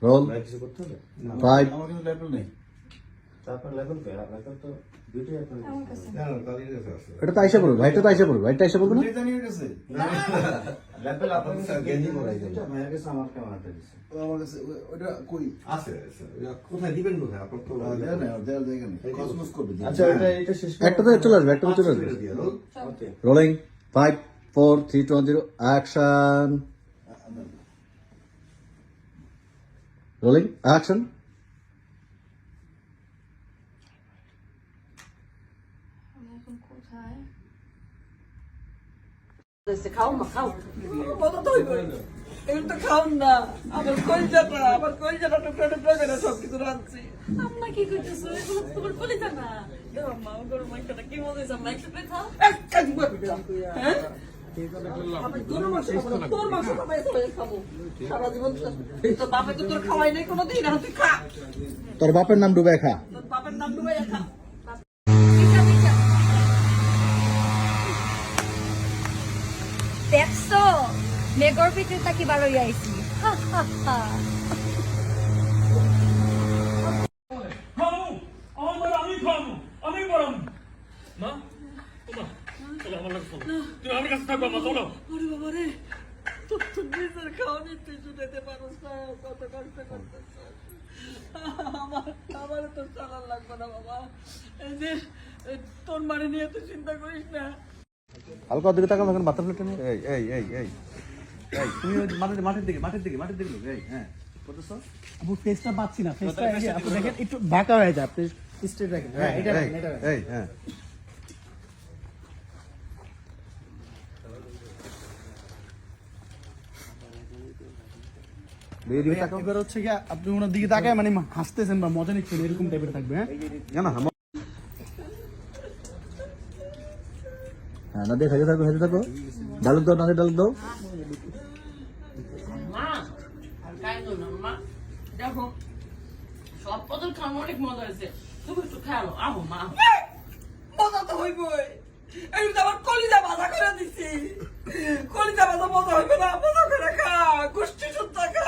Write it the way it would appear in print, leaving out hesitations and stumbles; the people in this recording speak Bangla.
রোল। কিছু করতে হবে 5 আমার কিন্তু লেভেল নেই। তারপর লেভেল পে আপনার তো ভিডিও আপনার আমার কাছে না না তাদের কাছে আছে। এটা তো আইসা পড়বে, ভাইটা তো আইসা পড়বে, ভাইটা আইসা পড়বে না? এটা নিয়ে গেছে। লেভেল আপনার স্যার, গেঞ্জি পরাই গেঞ্জি দেন। ভাইয়ের কাছে আমার ক্যামেরাটা দিছে আমার কাছে ওটা কই? আছে আছে। কোথায় দিবেন কোথায়? আপনার তো দেয়া নেই, দেয়ার জায়গা নেই। কসমস করবে। আচ্ছা এটা শেষ একটাতে চলে আসবে, একটাতে চলে আসবে। Okay rolling 5 4 3 2 1 0 action. Rolling action. আমি এখন কোথায়? খাও না খাও কত তো হইব এগুলো তো খাও না আমার কলজাটা টুকরা টুকরা করে সব কিছু রাখছি আম্মা কি করতেছো? এগুলো তো তোমার কলিজা না। দাও আম্মা আমার গরম মাংসটা কি মজা হয়েছে আম্মা একটু করে খাও এক কাজ করবি হ্যাঁ আমি তোর মাংস খাবাই খাবো সারা জীবন তোর বাপে তো তোর খাওয়াই নাই কোনোদিন এখন তুই খা তোর বাপের নাম ডুবে খা। তোর বাপের নাম ডুবাই খা দেখছো মেঘর ভিতরে তাকি বার হইয়া আইছি। আমি বললাম মা ওমা চলো আমার কাছে চলো তুমি আমার কাছে থাকো মা চলো ওরে বাবা রে তোর তো নিজের খাওয়ানি তুই শুনেতে পারোস না কত কষ্ট করতেছ আমার তো চালান লাগবে না বাবা এই যে তোর মানে নিয়ে তুই চিন্তা করিস না হালকা দিকে তাকাও, এখন বাতাস প্লেটে নিয়ে। এই এই এই এই এই তুমি ওই মাঠের দিকে এই হ্যাঁ বুঝছো? আপু ফেসটা পাচ্ছি না, ফেসটা এই যে আপনি দেখেন একটু বাঁকা হয়ে যায়, আপনি স্ট্রেট রাখেন। হ্যাঁ এটা রাখেন, এটা রাখেন। এই হ্যাঁ দিকে তাকাও। এবার হচ্ছে কি আপনি ওনার দিকে তাকায় মানে হাসতেছেন বা মজা নিচ্ছেন এরকম টাইপের থাকবে। হ্যাঁ না না হ্যাঁ, না দিয়ে হেঁটে থাকো, হেঁটে থাকো। ডালুক দাও, নাকে ডালুক দাও। মা আর কাই তো না মা দেখো সব পদল খাওয়া অনেক মজা হয়েছে তুমি একটু খেয়ালো আহো মা মজা তো হইবই এই তো আমার কলিজা ভাজা করে দিছি কলিজা ভাজা মজা হইবে না মজা করে খা গোষ্ঠী শুদ্ধ খা